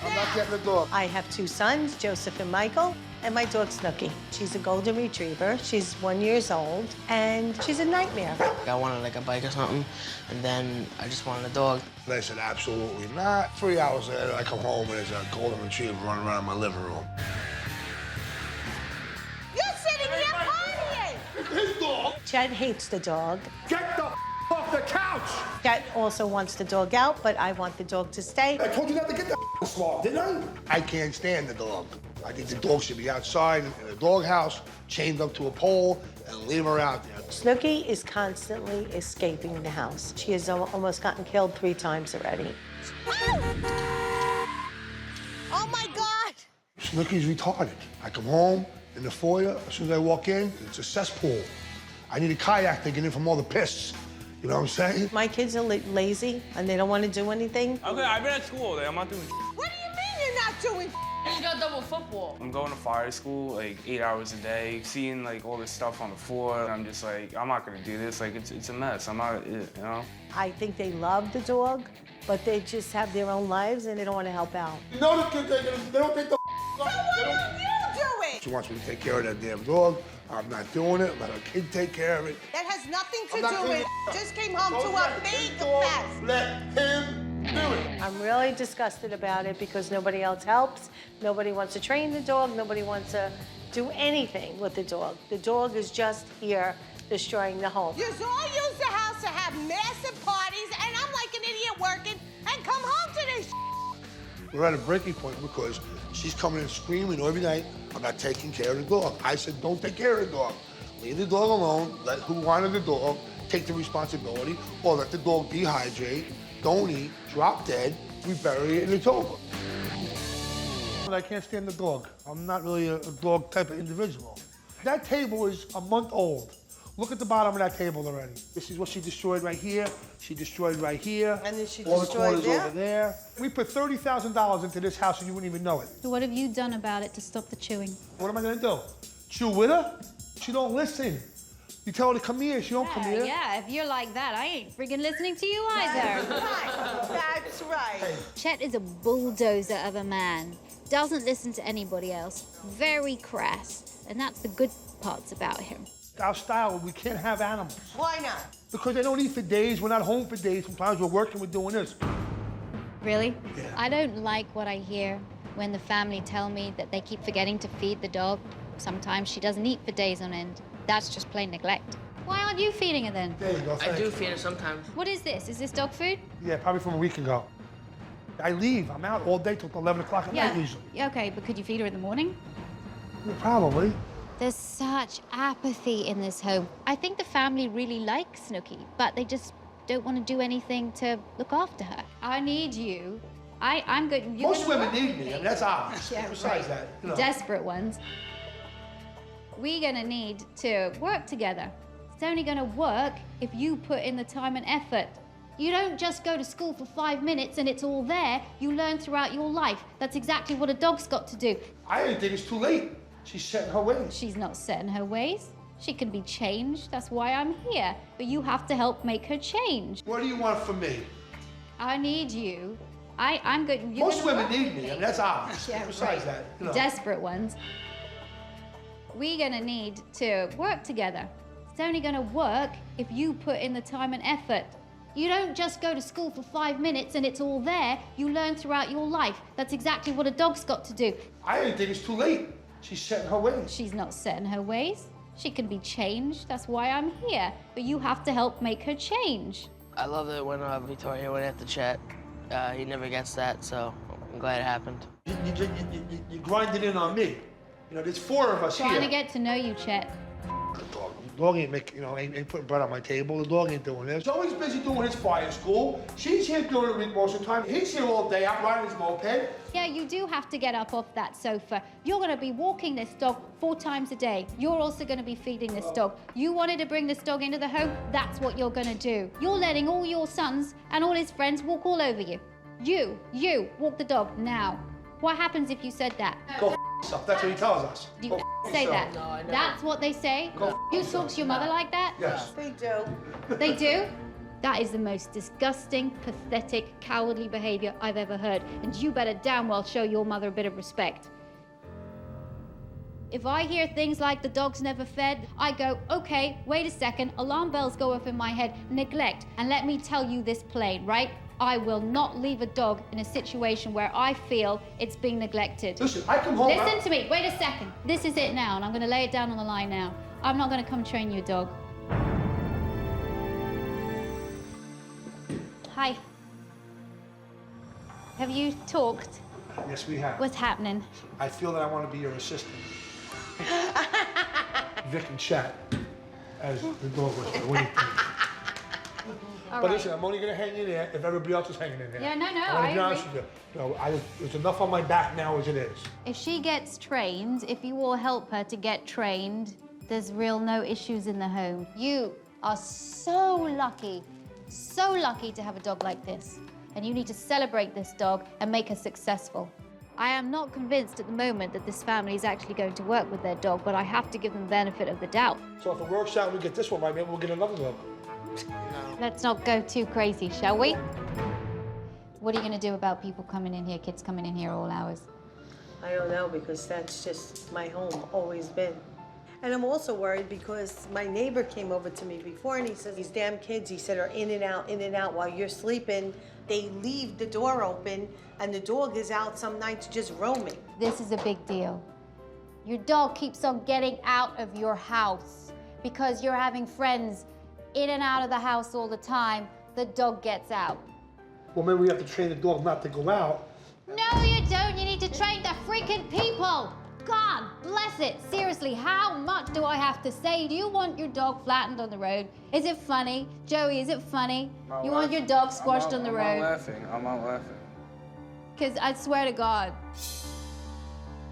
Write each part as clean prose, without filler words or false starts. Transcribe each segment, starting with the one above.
I'm not getting the dog. I have 2 sons, Joseph and Michael, and my dog Snooki. She's a golden retriever. She's 1 year old, and she's a nightmare. I wanted like a bike or something, and then I just wanted a dog. They said, absolutely not. 3 hours later, I come home and there's a golden retriever running around my living room. You're sitting here partying! His dog! Chet hates the dog. Get the off the couch! Chet also wants the dog out, but I want the dog to stay. I told you not to get the swab, didn't I? I can't stand the dog. I think the dog should be outside in a dog house, chained up to a pole, and leave her out there. Snooki is constantly escaping the house. She has almost gotten killed 3 times already. Oh my God! Snooki's retarded. I come home in the foyer, as soon as I walk in, it's a cesspool. I need a kayak to get in from all the piss. You know what I'm saying? My kids are lazy, and they don't want to do anything. Okay, I've been at school all day. I'm not doing What do you mean you're not doing You got double football. I'm going to fire school like 8 hours a day, seeing like all this stuff on the floor. And I'm just like, I'm not gonna do this. Like, it's a mess. I'm not, you know? I think they love the dog, but they just have their own lives, and they don't want to help out. You know the kids, they don't take the So why don't you do it? She wants me to take care of that damn dog. I'm not doing it. Let her kid take care of it. That has nothing I'm to not do doing with it. Just came home to a big mess. Let him do it. I'm really disgusted about it because nobody else helps. Nobody wants to train the dog. Nobody wants to do anything with the dog. The dog is just here destroying the home. You all use the house to have massive parties, and I'm like an idiot working, and come home to this. We're at a breaking point because she's coming in screaming every night about taking care of the dog. I said, don't take care of the dog. Leave the dog alone. Let who wanted the dog take the responsibility, or let the dog dehydrate, don't eat, drop dead, we bury it, and it's over. I can't stand the dog. I'm not really a dog type of individual. That table is a month old. Look at the bottom of that table already. This is what she destroyed right here. She destroyed right here. And then she all destroyed the corners over there. We put $30,000 into this house and you wouldn't even know it. So what have you done about it to stop the chewing? What am I gonna do? Chew with her? She don't listen. You tell her to come here, she don't come here. Yeah, if you're like that, I ain't friggin' listening to you either. That's right. Chet is a bulldozer of a man. Doesn't listen to anybody else. Very crass. And that's the good parts about him. Our style, we can't have animals. Why not? Because they don't eat for days, we're not home for days. Sometimes we're working, we're doing this. Really? Yeah. I don't like what I hear when the family tell me that they keep forgetting to feed the dog. Sometimes she doesn't eat for days on end. That's just plain neglect. Why aren't you feeding her then? There you go, I thank do you. feed her sometimes. What is this? Is this dog food? Yeah, probably from a week ago. I leave, I'm out all day till 11 o'clock at night usually. Yeah, okay, but could you feed her in the morning? Yeah, probably. There's such apathy in this home. I think the family really likes Snooki, but they just don't want to do anything to look after her. I need you. I'm good. Most women need me, I mean, that's obvious. Yeah, Besides right. that, you know. Desperate ones. We're gonna need to work together. It's only gonna work if you put in the time and effort. You don't just go to school for 5 minutes and it's all there. You learn throughout your life. That's exactly what a dog's got to do. I didn't think it's too late. She's set in her ways. She's not set in her ways. She can be changed. That's why I'm here. But you have to help make her change. What do you want from me? I need you. I'm good. Most women need me, I mean, that's obvious. Yeah, Besides right. that, you know. Desperate ones. We're gonna need to work together. It's only gonna work if you put in the time and effort. You don't just go to school for 5 minutes and it's all there. You learn throughout your life. That's exactly what a dog's got to do. I didn't think it's too late. She's set in her ways. She's not set in her ways. She can be changed. That's why I'm here. But you have to help make her change. I love it when Victoria went at the Chet. He never gets that, so I'm glad it happened. You grinded in on me. You know, there's 4 of us Trying here. to get to know you, Chet. The dog ain't making, ain't putting bread on my table. The dog ain't doing this. Joey's busy doing his fire school. She's here during the week most of the time. He's here all day out riding his moped. Yeah, you do have to get up off that sofa. You're gonna be walking this dog 4 times a day. You're also gonna be feeding this dog. You wanted to bring this dog into the home, that's what you're gonna do. You're letting all your sons and all his friends walk all over you. You, walk the dog now. What happens if you said that? Go yourself, that's what he tells us. Do Go you say yourself. that? No, I never. That's what they say? Go You talk to your mother like that? Yes. They do. They do? That is the most disgusting, pathetic, cowardly behavior I've ever heard. And you better damn well show your mother a bit of respect. If I hear things like the dog's never fed, I go, okay, wait a second, alarm bells go off in my head, neglect. And let me tell you this plain, right? I will not leave a dog in a situation where I feel it's being neglected. Listen, I come home. Listen to me, wait a second. This is it now, and I'm gonna lay it down on the line now. I'm not gonna come train your dog. Hi. Have you talked? Yes, we have. What's happening? I feel that I want to be your assistant. Vic and Chat as the dog whisperer. What do you think? All But right. listen, I'm only going to hang in there if everybody else is hanging in there. Yeah, no, I I want to be honest agree. with you. No, there's enough on my back now as it is. If she gets trained, if you all help her to get trained, there's real no issues in the home. You are so lucky to have a dog like this. And you need to celebrate this dog and make her successful. I am not convinced at the moment that this family is actually going to work with their dog, but I have to give them the benefit of the doubt. So if it works out and we get this one right, maybe we'll get another dog. Let's not go too crazy, shall we? What are you going to do about people coming in here, kids coming in here all hours? I don't know, because that's just my home, always been. And I'm also worried because my neighbor came over to me before and he says, these damn kids, he said, are in and out while you're sleeping. They leave the door open and the dog is out some nights just roaming. This is a big deal. Your dog keeps on getting out of your house because you're having friends in and out of the house all the time. The dog gets out. Well, maybe we have to train the dog not to go out. No, you don't. You need to train the freaking people. God bless it. Seriously, how much do I have to say? Do you want your dog flattened on the road? Is it funny? Joey, is it funny? You want your dog squashed on the road? I'm not laughing. Because I swear to God,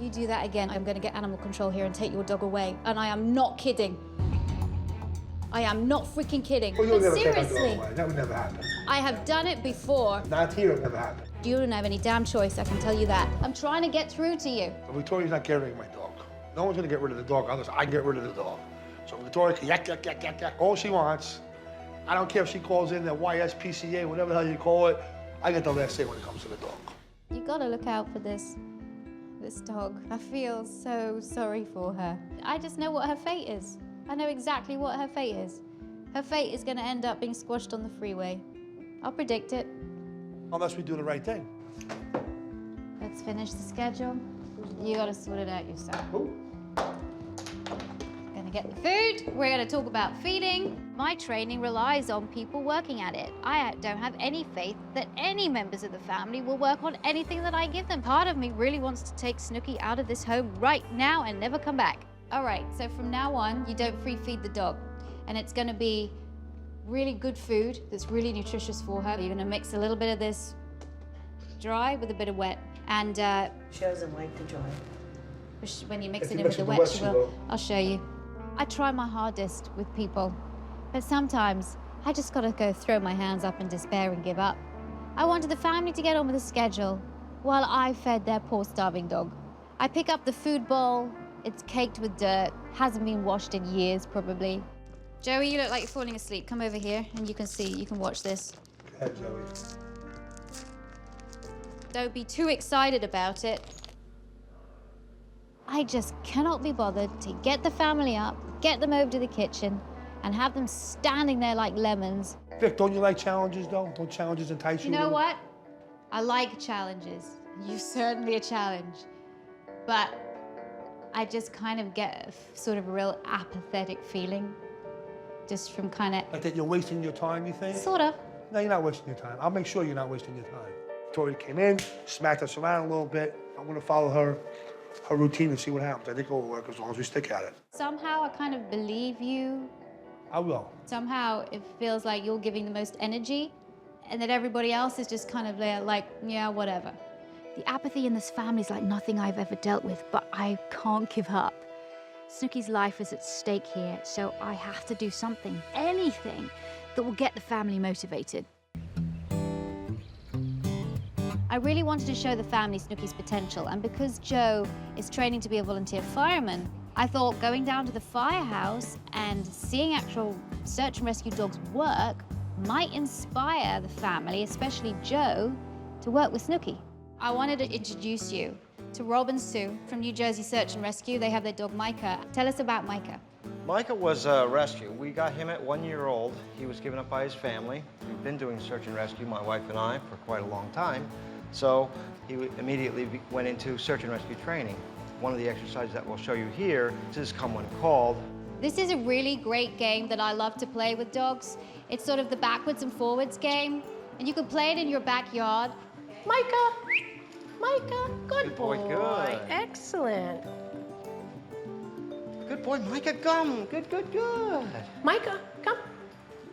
you do that again, I'm going to get animal control here and take your dog away. And I am not kidding. I am not freaking kidding. Well, you'll But never take my dog seriously, away. That would never happen. I have done it before. Not here, it never happened. You don't have any damn choice, I can tell you that. I'm trying to get through to you. So Victoria's not getting rid of my dog. No one's gonna get rid of the dog unless I get rid of the dog. So Victoria can yak, yak, yak, yak, yak, all she wants. I don't care if she calls in the YSPCA, whatever the hell you call it. I get the last say when it comes to the dog. You gotta look out for this dog. I feel so sorry for her. I just know what her fate is. I know exactly what her fate is. Her fate is gonna end up being squashed on the freeway. I'll predict it. Unless we do the right thing. Let's finish the schedule. You gotta sort it out yourself. Ooh. Gonna get the food. We're gonna talk about feeding. My training relies on people working at it. I don't have any faith that any members of the family will work on anything that I give them. Part of me really wants to take Snooki out of this home right now and never come back. All right, so from now on, you don't free feed the dog. And it's gonna be really good food that's really nutritious for her. You're gonna mix a little bit of this dry with a bit of wet. And She doesn't like to dry. when you mix If it you in mix with the it with wet, wet, she she will. will. I'll show you. I try my hardest with people, but sometimes I just gotta go throw my hands up in despair and give up. I wanted the family to get on with the schedule while I fed their poor starving dog. I pick up the food bowl, it's caked with dirt, hasn't been washed in years probably. Joey, you look like you're falling asleep. Come over here and you can watch this. Go ahead, Joey. Don't be too excited about it. I just cannot be bothered to get the family up, get them over to the kitchen, and have them standing there like lemons. Vic, don't you like challenges, though? Don't challenges entice you? You know what? I like challenges. You're certainly a challenge. But I just kind of get a sort of a real apathetic feeling. Just from kind of, Like that you're wasting your time, you think? sort of. No, you're not wasting your time. I'll make sure you're not wasting your time. Victoria came in, smacked us around a little bit. I'm gonna follow her routine and see what happens. I think it will work as long as we stick at it. Somehow I kind of believe you. I will. Somehow it feels like you're giving the most energy and that everybody else is just kind of there like, yeah, whatever. The apathy in this family is like nothing I've ever dealt with, but I can't give up. Snooki's life is at stake here, so I have to do something, anything, that will get the family motivated. I really wanted to show the family Snooki's potential, and because Joe is training to be a volunteer fireman, I thought going down to the firehouse and seeing actual search and rescue dogs work might inspire the family, especially Joe, to work with Snooki. I wanted to introduce you to Rob and Sue from New Jersey Search and Rescue. They have their dog Micah. Tell us about Micah. Micah was a rescue. We got him at 1 year old. He was given up by his family. We've been doing search and rescue, my wife and I, for quite a long time. So he immediately went into search and rescue training. One of the exercises that we'll show you here is Come When Called. This is a really great game that I love to play with dogs. It's sort of the backwards and forwards game, and you can play it in your backyard. Micah, Micah, Good boy, good. Excellent. Good boy, Micah, come. Good, good, good. Micah, come.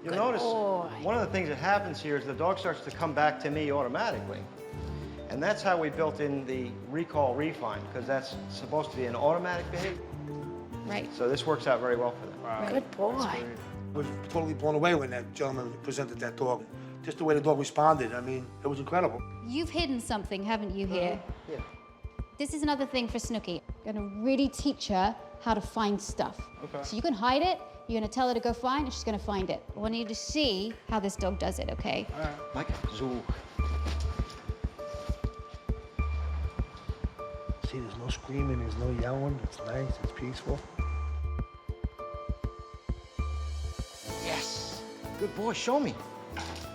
You'll Good notice boy. one of the things that happens here is the dog starts to come back to me automatically. And that's how we built in the recall refine, because that's supposed to be an automatic behavior. Right. So this works out very well for them. Wow. Good boy. I was totally blown away when that gentleman presented that dog. Just the way the dog responded, I mean, it was incredible. You've hidden something, haven't you, here? Yeah. This is another thing for Snooki. You're gonna really teach her how to find stuff. Okay. So you can hide it, you're gonna tell her to go find, and she's gonna find it. I want you to see how this dog does it, okay? Micah, zoo. See, there's no screaming, there's no yelling. It's nice, it's peaceful. Yes. Good boy, show me.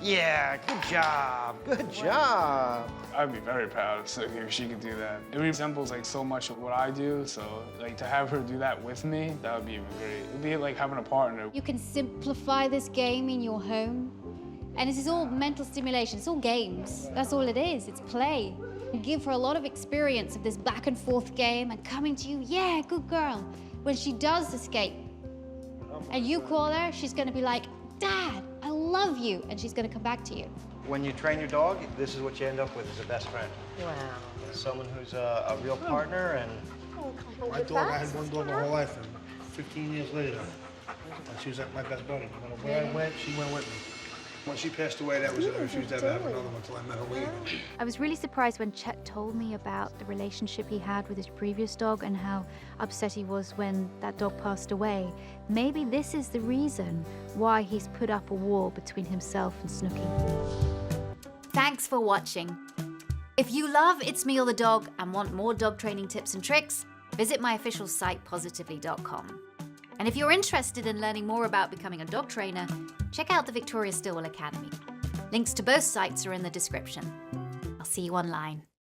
Yeah, good job. Good job. I'd be very proud of Snooki if she could do that. It resembles like so much of what I do, so like to have her do that with me, that would be even great. It'd be like having a partner. You can simplify this game in your home. And this is all mental stimulation, it's all games. That's all it is, it's play. You give her a lot of experience of this back and forth game and coming to you, yeah, good girl. When she does escape and you call her, she's gonna be like, Dad, I love you, and she's gonna come back to you. When you train your dog, this is what you end up with, is a best friend. Wow. Someone who's a real partner and My dog, I had one dog my whole life, and 15 years later, and she was like my best buddy. No matter where I went, she went with me. When she passed away, that was it. I refused to ever have another one until I met her leaving. I was really surprised when Chet told me about the relationship he had with his previous dog and how upset he was when that dog passed away. Maybe this is the reason why he's put up a wall between himself and Snooki. Thanks for watching. If you love It's Me or the Dog and want more dog training tips and tricks, visit my official site, positively.com. And if you're interested in learning more about becoming a dog trainer, check out the Victoria Stilwell Academy. Links to both sites are in the description. I'll see you online.